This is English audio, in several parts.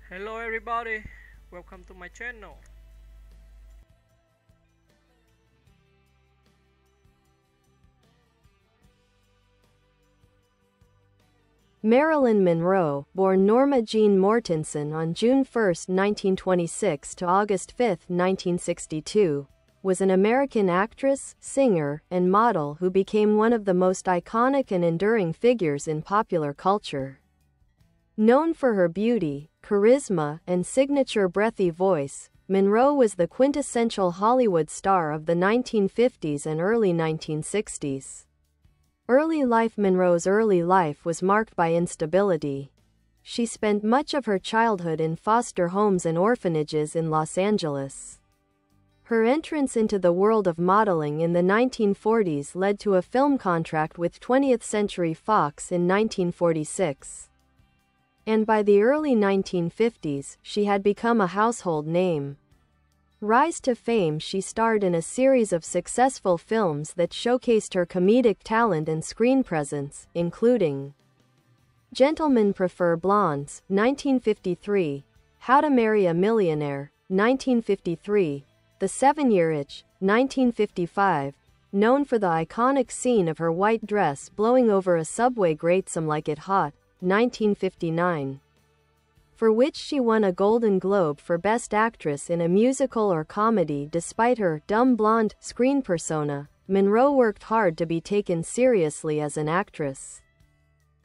Hello everybody, welcome to my channel. Marilyn Monroe, born Norma Jeane Mortenson on June 1, 1926 to August 5, 1962, was an American actress, singer, and model who became one of the most iconic and enduring figures in popular culture. Known for her beauty, charisma, and signature breathy voice, Monroe was the quintessential Hollywood star of the 1950s and early 1960s. Early life. Monroe's early life was marked by instability. She spent much of her childhood in foster homes and orphanages in Los Angeles. Her entrance into the world of modeling in the 1940s led to a film contract with 20th Century Fox in 1946. And by the early 1950s, she had become a household name. Rise to fame. She starred in a series of successful films that showcased her comedic talent and screen presence, including Gentlemen Prefer Blondes, 1953, How to Marry a Millionaire, 1953, The 7-Year Itch, 1955, known for the iconic scene of her white dress blowing over a subway grate. Some Like It Hot, 1959, for which she won a Golden Globe for Best Actress in a Musical or Comedy. Despite her dumb blonde screen persona, Monroe worked hard to be taken seriously as an actress.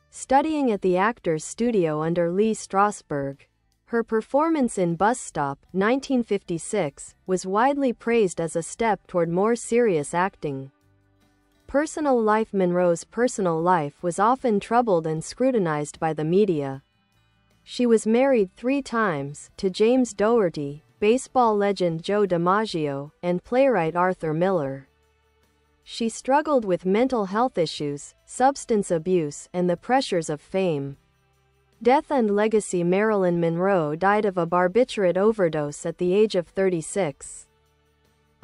Studying at the Actors Studio under Lee Strasberg, her performance in Bus Stop, 1956, was widely praised as a step toward more serious acting. Personal life. Monroe's personal life was often troubled and scrutinized by the media. She was married 3 times, to James Dougherty, baseball legend Joe DiMaggio, and playwright Arthur Miller. She struggled with mental health issues, substance abuse, and the pressures of fame. Death and legacy. Marilyn Monroe died of a barbiturate overdose at the age of 36.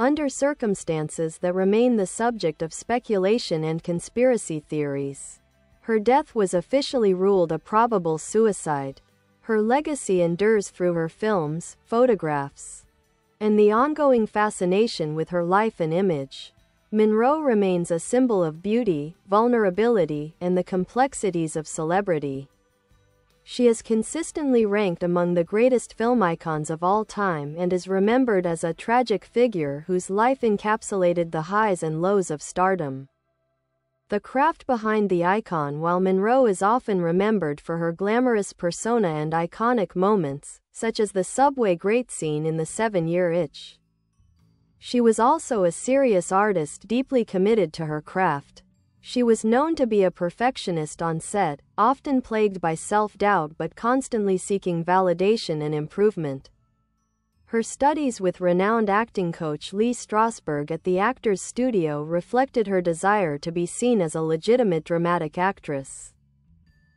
Under circumstances that remain the subject of speculation and conspiracy theories. Her death was officially ruled a probable suicide. Her legacy endures through her films, photographs, and the ongoing fascination with her life and image. Monroe remains a symbol of beauty, vulnerability, and the complexities of celebrity. She is consistently ranked among the greatest film icons of all time and is remembered as a tragic figure whose life encapsulated the highs and lows of stardom. The craft behind the icon. While Monroe is often remembered for her glamorous persona and iconic moments, such as the subway grate scene in The 7-Year Itch, she was also a serious artist deeply committed to her craft. She was known to be a perfectionist on set, often plagued by self-doubt but constantly seeking validation and improvement. Her studies with renowned acting coach Lee Strasberg at the Actors Studio reflected her desire to be seen as a legitimate dramatic actress.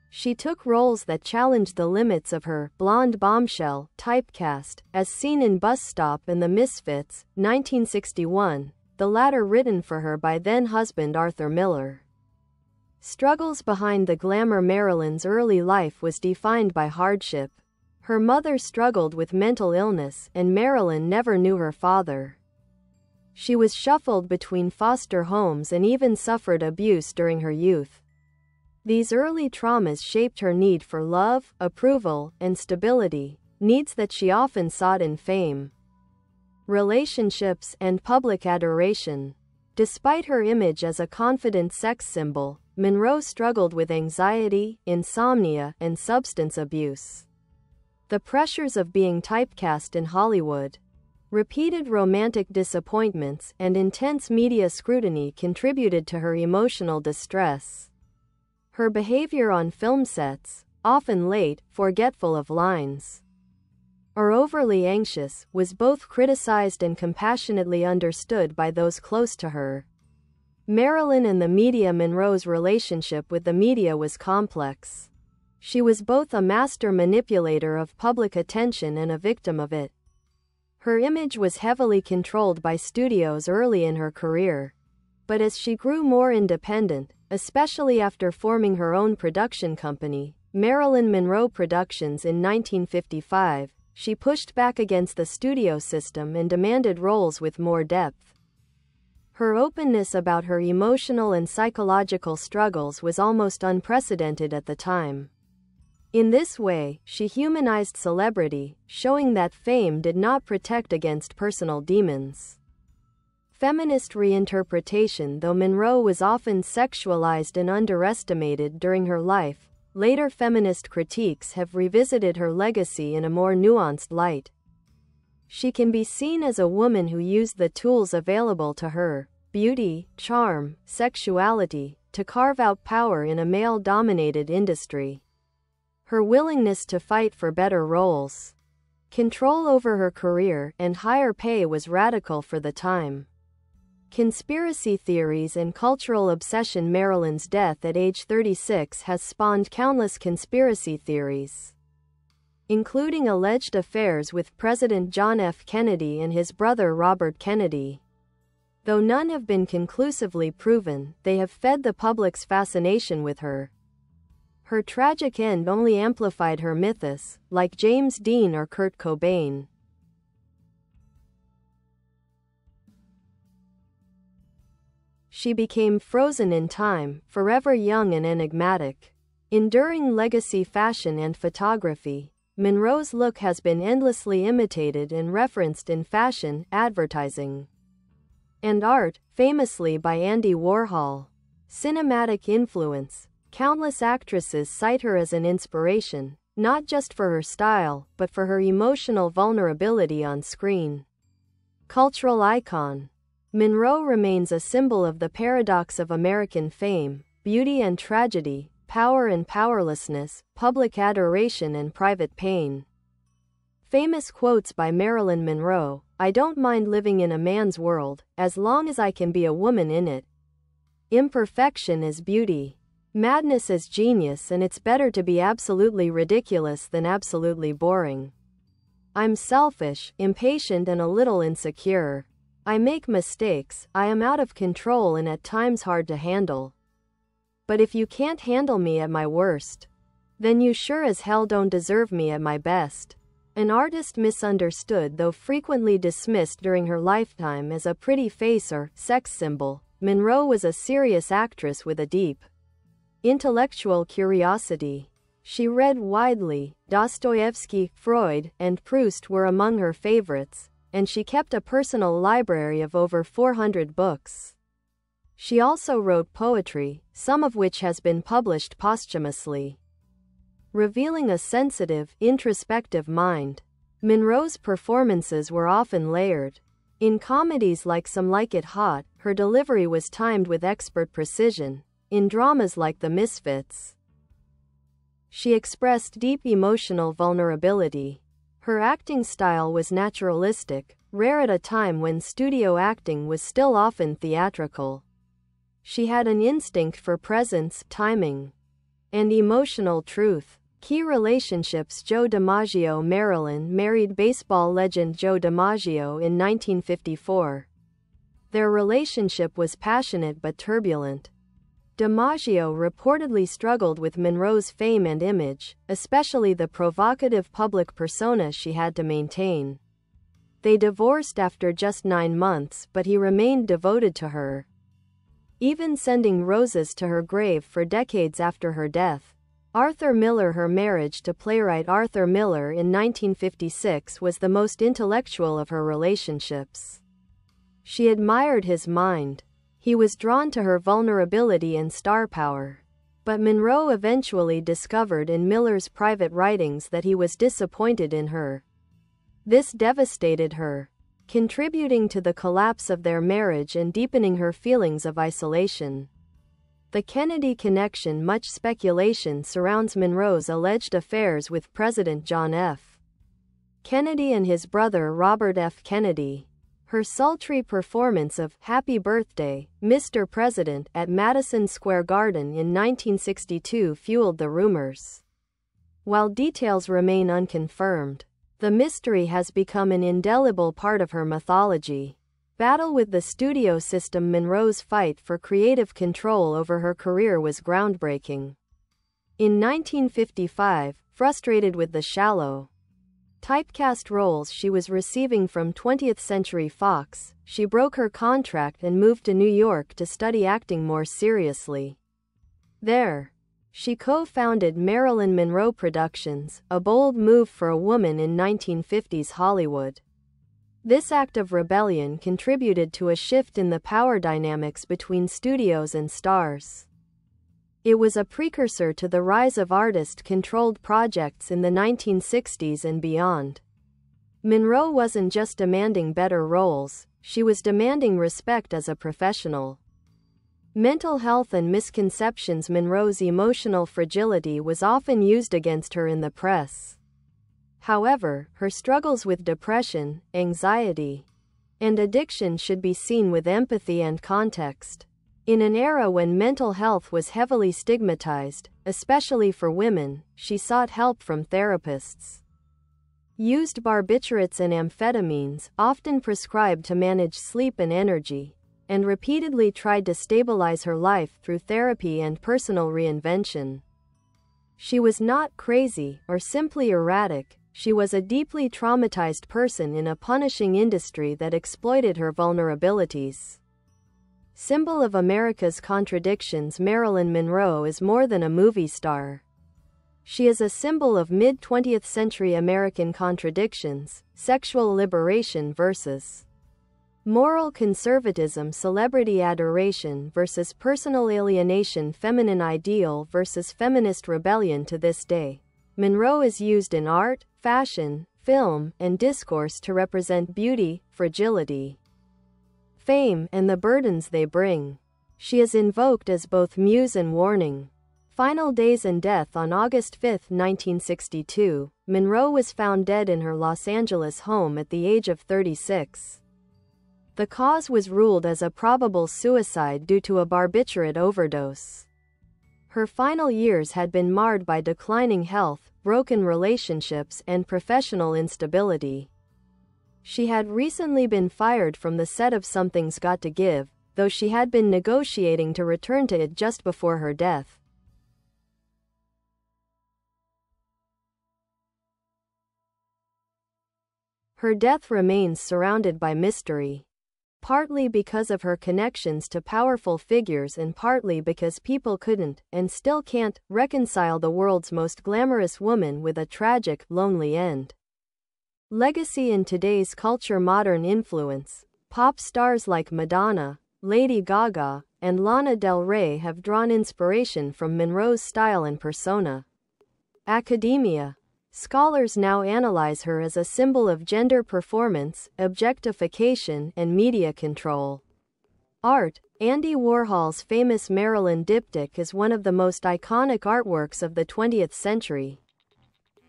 She took roles that challenged the limits of her blonde bombshell typecast, as seen in Bus Stop and The Misfits, 1961, the latter written for her by then-husband Arthur Miller. Struggles behind the glamour. Marilyn's early life was defined by hardship. Her mother struggled with mental illness, and Marilyn never knew her father. She was shuffled between foster homes and even suffered abuse during her youth. These early traumas shaped her need for love, approval, and stability, needs that she often sought in fame, relationships, and public adoration. Despite her image as a confident sex symbol, Monroe struggled with anxiety, insomnia, and substance abuse. The pressures of being typecast in Hollywood, repeated romantic disappointments, and intense media scrutiny contributed to her emotional distress. Her behavior on film sets, often late, forgetful of lines, or overly anxious, was both criticized and compassionately understood by those close to her. Marilyn and the media. Monroe's relationship with the media was complex. She was both a master manipulator of public attention and a victim of it. Her image was heavily controlled by studios early in her career. But as she grew more independent, especially after forming her own production company, Marilyn Monroe Productions in 1955, she pushed back against the studio system and demanded roles with more depth. Her openness about her emotional and psychological struggles was almost unprecedented at the time. In this way, she humanized celebrity, showing that fame did not protect against personal demons. Feminist reinterpretation. Though Monroe was often sexualized and underestimated during her life, later feminist critiques have revisited her legacy in a more nuanced light. She can be seen as a woman who used the tools available to her, beauty, charm, sexuality, to carve out power in a male-dominated industry. Her willingness to fight for better roles, control over her career, and higher pay was radical for the time. Conspiracy theories and cultural obsession. Marilyn's death at age 36 has spawned countless conspiracy theories, including alleged affairs with President John F. Kennedy and his brother Robert Kennedy. Though none have been conclusively proven, they have fed the public's fascination with her. Her tragic end only amplified her mythos, like James Dean or Kurt Cobain. She became frozen in time, forever young and enigmatic. Enduring legacy. Fashion and photography. Monroe's look has been endlessly imitated and referenced in fashion, advertising, and art, famously by Andy Warhol. Cinematic influence. Countless actresses cite her as an inspiration, not just for her style, but for her emotional vulnerability on screen. Cultural icon. Monroe remains a symbol of the paradox of American fame, beauty and tragedy, power and powerlessness, public adoration and private pain. Famous quotes by Marilyn Monroe: "I don't mind living in a man's world, as long as I can be a woman in it. Imperfection is beauty. Madness is genius, and it's better to be absolutely ridiculous than absolutely boring. I'm selfish, impatient and a little insecure. I make mistakes, I am out of control and at times hard to handle. But if you can't handle me at my worst, then you sure as hell don't deserve me at my best." An artist misunderstood, though frequently dismissed during her lifetime as a pretty face or sex symbol, Monroe was a serious actress with a deep intellectual curiosity. She read widely. Dostoevsky, Freud, and Proust were among her favorites, and she kept a personal library of over 400 books. She also wrote poetry, some of which has been published posthumously, revealing a sensitive, introspective mind. Monroe's performances were often layered. In comedies like Some Like It Hot, her delivery was timed with expert precision. In dramas like The Misfits, she expressed deep emotional vulnerability. Her acting style was naturalistic, rare at a time when studio acting was still often theatrical. She had an instinct for presence, timing, and emotional truth. Key relationships. Joe DiMaggio. Marilyn married baseball legend Joe DiMaggio in 1954. Their relationship was passionate but turbulent. DiMaggio reportedly struggled with Monroe's fame and image, especially the provocative public persona she had to maintain. They divorced after just 9 months, but he remained devoted to her, even sending roses to her grave for decades after her death. Arthur Miller. Her marriage to playwright Arthur Miller in 1956 was the most intellectual of her relationships. She admired his mind. He was drawn to her vulnerability and star power. But Monroe eventually discovered in Miller's private writings that he was disappointed in her. This devastated her, contributing to the collapse of their marriage and deepening her feelings of isolation. The Kennedy connection. Much speculation surrounds Monroe's alleged affairs with President John F. Kennedy and his brother Robert F. Kennedy. Her sultry performance of "Happy Birthday, Mr. President" at Madison Square Garden in 1962 fueled the rumors. While details remain unconfirmed, the mystery has become an indelible part of her mythology. Battle with the studio system. Monroe's fight for creative control over her career was groundbreaking. In 1955, frustrated with the shallow, typecast roles she was receiving from 20th Century Fox, she broke her contract and moved to New York to study acting more seriously. There, she co-founded Marilyn Monroe Productions, a bold move for a woman in 1950s Hollywood. This act of rebellion contributed to a shift in the power dynamics between studios and stars. It was a precursor to the rise of artist-controlled projects in the 1960s and beyond. Monroe wasn't just demanding better roles, she was demanding respect as a professional. Mental health and misconceptions. Monroe's emotional fragility was often used against her in the press. However, her struggles with depression, anxiety, and addiction should be seen with empathy and context. In an era when mental health was heavily stigmatized, especially for women, she sought help from therapists. Used barbiturates and amphetamines, often prescribed to manage sleep and energy, and repeatedly tried to stabilize her life through therapy and personal reinvention. She was not crazy or simply erratic, she was a deeply traumatized person in a punishing industry that exploited her vulnerabilities. Symbol of America's contradictions. Marilyn Monroe is more than a movie star. She is a symbol of mid-20th century American contradictions, sexual liberation versus moral conservatism, celebrity adoration versus personal alienation, feminine ideal versus feminist rebellion. To this day, Monroe is used in art, fashion, film, and discourse to represent beauty, fragility, fame, and the burdens they bring. She is invoked as both muse and warning. Final days and death. On August 5, 1962, Monroe was found dead in her Los Angeles home at the age of 36. The cause was ruled as a probable suicide due to a barbiturate overdose. Her final years had been marred by declining health, broken relationships, and professional instability. She had recently been fired from the set of Something's Got to Give, though she had been negotiating to return to it just before her death. Her death remains surrounded by mystery, partly because of her connections to powerful figures and partly because people couldn't, and still can't, reconcile the world's most glamorous woman with a tragic, lonely end. Legacy in today's culture. Modern influence. Pop stars like Madonna, Lady Gaga, and Lana Del Rey have drawn inspiration from Monroe's style and persona. Academia. Scholars now analyze her as a symbol of gender performance, objectification, and media control. Art. Andy Warhol's famous Marilyn diptych is one of the most iconic artworks of the 20th century,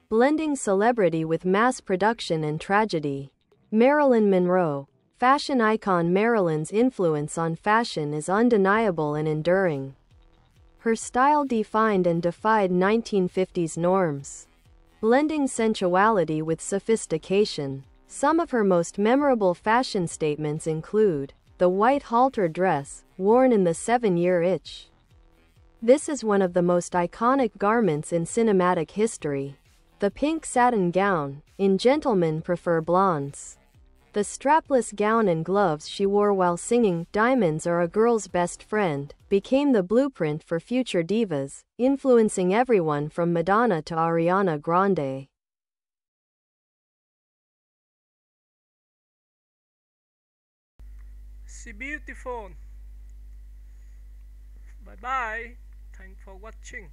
blending celebrity with mass production and tragedy. Marilyn Monroe. Fashion icon. Marilyn's influence on fashion is undeniable and enduring. Her style defined and defied 1950s norms, blending sensuality with sophistication. Some of her most memorable fashion statements include the white halter dress, worn in The 7-Year Itch. This is one of the most iconic garments in cinematic history. The pink satin gown, in Gentlemen Prefer Blondes. The strapless gown and gloves she wore while singing Diamonds Are a Girl's Best Friend became the blueprint for future divas, influencing everyone from Madonna to Ariana Grande. See beautiful. Bye bye. Thanks for watching.